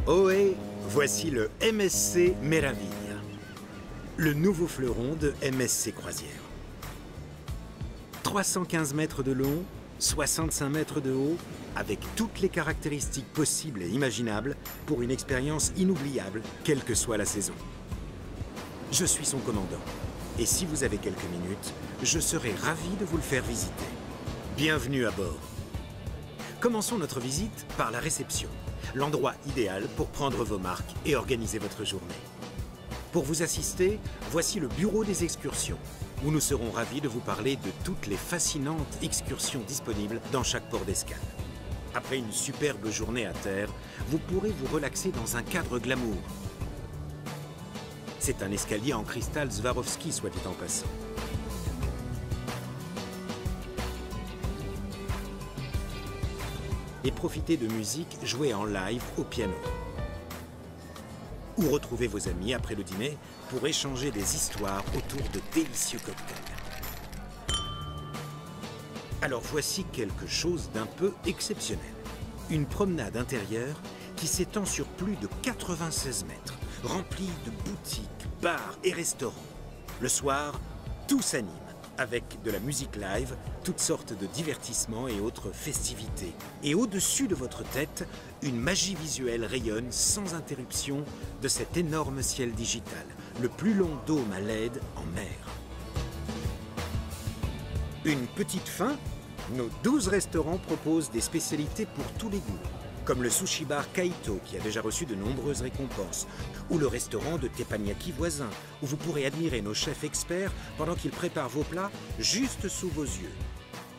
Ohé, voici le MSC Meraviglia, le nouveau fleuron de MSC Croisière. 315 mètres de long, 65 mètres de haut, avec toutes les caractéristiques possibles et imaginables pour une expérience inoubliable, quelle que soit la saison. Je suis son commandant, et si vous avez quelques minutes, je serai ravi de vous le faire visiter. Bienvenue à bord. Commençons notre visite par la réception, l'endroit idéal pour prendre vos marques et organiser votre journée. Pour vous assister, voici le bureau des excursions, où nous serons ravis de vous parler de toutes les fascinantes excursions disponibles dans chaque port d'escale. Après une superbe journée à terre, vous pourrez vous relaxer dans un cadre glamour. C'est un escalier en cristal Swarovski, soit dit en passant. Et profitez de musique jouée en live au piano. Ou retrouvez vos amis après le dîner pour échanger des histoires autour de délicieux cocktails. Alors voici quelque chose d'un peu exceptionnel. Une promenade intérieure qui s'étend sur plus de 96 mètres, remplie de boutiques, bars et restaurants. Le soir, tout s'anime avec de la musique live, toutes sortes de divertissements et autres festivités. Et au-dessus de votre tête, une magie visuelle rayonne sans interruption de cet énorme ciel digital, le plus long dôme à LED en mer. Une petite fin, nos 12 restaurants proposent des spécialités pour tous les goûts, comme le sushi bar Kaito qui a déjà reçu de nombreuses récompenses, ou le restaurant de Teppanyaki voisin, où vous pourrez admirer nos chefs experts pendant qu'ils préparent vos plats juste sous vos yeux.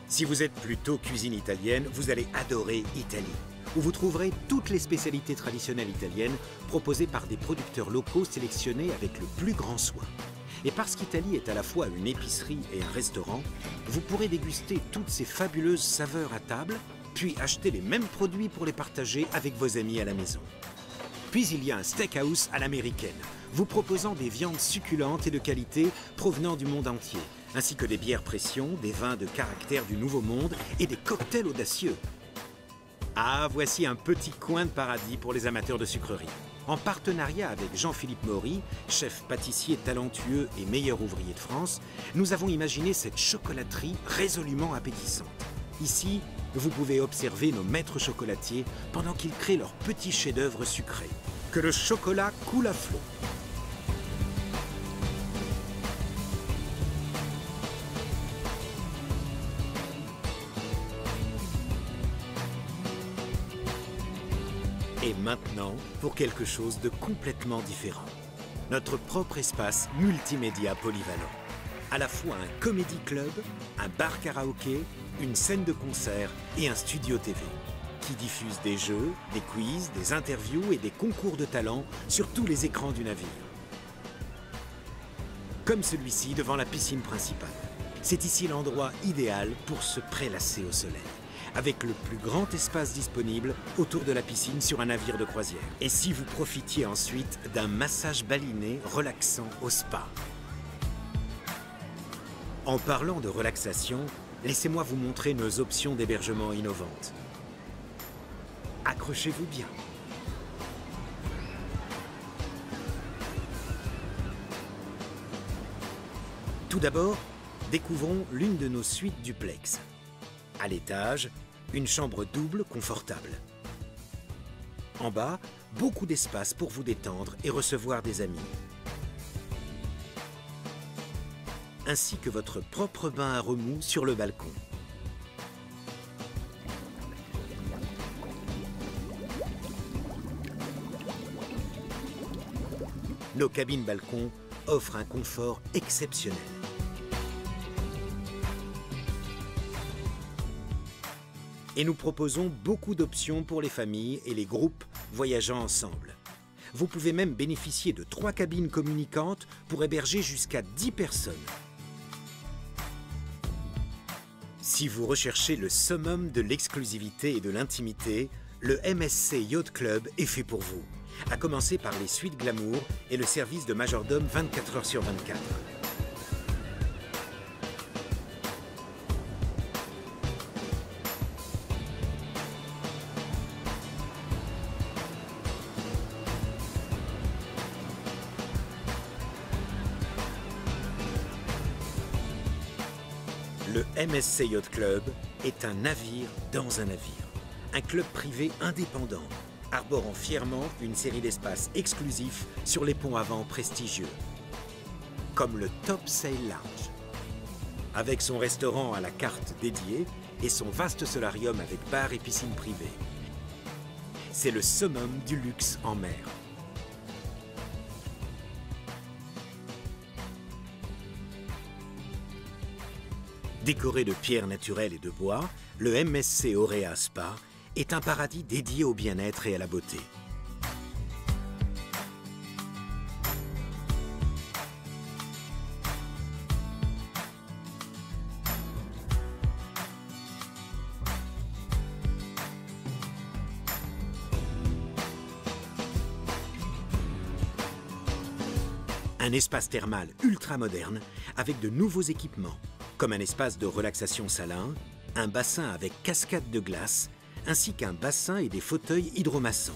Si vous êtes plutôt cuisine italienne, vous allez adorer Italie, où vous trouverez toutes les spécialités traditionnelles italiennes proposées par des producteurs locaux sélectionnés avec le plus grand soin. Et parce qu'Italie est à la fois une épicerie et un restaurant, vous pourrez déguster toutes ces fabuleuses saveurs à table, puis acheter les mêmes produits pour les partager avec vos amis à la maison. Puis il y a un steakhouse à l'américaine, vous proposant des viandes succulentes et de qualité provenant du monde entier, ainsi que des bières pression, des vins de caractère du Nouveau Monde et des cocktails audacieux. Ah, voici un petit coin de paradis pour les amateurs de sucreries. En partenariat avec Jean-Philippe Maury, chef pâtissier talentueux et meilleur ouvrier de France, nous avons imaginé cette chocolaterie résolument appétissante. Ici, vous pouvez observer nos maîtres chocolatiers pendant qu'ils créent leurs petits chefs-d'œuvre sucrés. Que le chocolat coule à flot. Et maintenant, pour quelque chose de complètement différent. Notre propre espace multimédia polyvalent. À la fois un comédie club, un bar karaoké, une scène de concert et un studio TV qui diffuse des jeux, des quiz, des interviews et des concours de talent sur tous les écrans du navire. Comme celui-ci devant la piscine principale. C'est ici l'endroit idéal pour se prélasser au soleil, avec le plus grand espace disponible autour de la piscine sur un navire de croisière. Et si vous profitiez ensuite d'un massage baliné relaxant au spa. En parlant de relaxation, laissez-moi vous montrer nos options d'hébergement innovantes. Accrochez-vous bien. Tout d'abord, découvrons l'une de nos suites duplex. À l'étage, une chambre double confortable. En bas, beaucoup d'espace pour vous détendre et recevoir des amis. Ainsi que votre propre bain à remous sur le balcon. Nos cabines balcons offrent un confort exceptionnel. Et nous proposons beaucoup d'options pour les familles et les groupes voyageant ensemble. Vous pouvez même bénéficier de 3 cabines communicantes pour héberger jusqu'à 10 personnes. Si vous recherchez le summum de l'exclusivité et de l'intimité, le MSC Yacht Club est fait pour vous. À commencer par les suites glamour et le service de majordome 24 heures sur 24. Le MSC Yacht Club est un navire dans un navire. Un club privé indépendant, arborant fièrement une série d'espaces exclusifs sur les ponts avant prestigieux, comme le Top Sail Lounge. Avec son restaurant à la carte dédié et son vaste solarium avec bar et piscine privée. C'est le summum du luxe en mer. Décoré de pierres naturelles et de bois, le MSC Auréa Spa est un paradis dédié au bien-être et à la beauté. Un espace thermal ultra moderne avec de nouveaux équipements, comme un espace de relaxation salin, un bassin avec cascade de glace, ainsi qu'un bassin et des fauteuils hydromassants.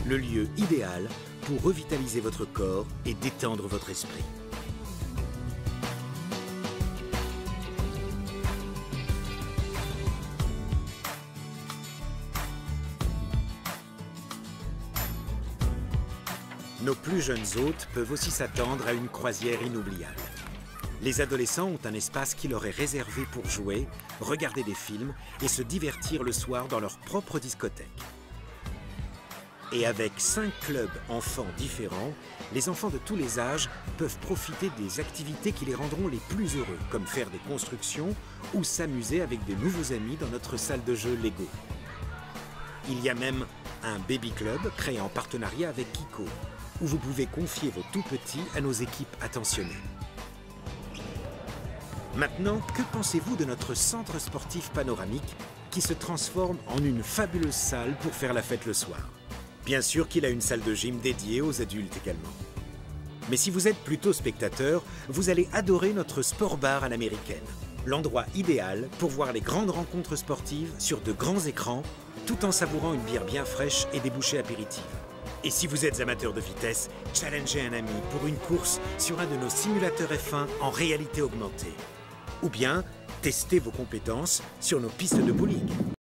Le lieu idéal pour revitaliser votre corps et détendre votre esprit. Nos plus jeunes hôtes peuvent aussi s'attendre à une croisière inoubliable. Les adolescents ont un espace qui leur est réservé pour jouer, regarder des films et se divertir le soir dans leur propre discothèque. Et avec 5 clubs enfants différents, les enfants de tous les âges peuvent profiter des activités qui les rendront les plus heureux, comme faire des constructions ou s'amuser avec des nouveaux amis dans notre salle de jeu Lego. Il y a même un baby club créé en partenariat avec Kiko, où vous pouvez confier vos tout-petits à nos équipes attentionnées. Maintenant, que pensez-vous de notre centre sportif panoramique qui se transforme en une fabuleuse salle pour faire la fête le soir? Bien sûr qu'il a une salle de gym dédiée aux adultes également. Mais si vous êtes plutôt spectateur, vous allez adorer notre sport bar à l'américaine. L'endroit idéal pour voir les grandes rencontres sportives sur de grands écrans, tout en savourant une bière bien fraîche et des bouchées apéritives. Et si vous êtes amateur de vitesse, challengez un ami pour une course sur un de nos simulateurs F1 en réalité augmentée. Ou bien, testez vos compétences sur nos pistes de bowling.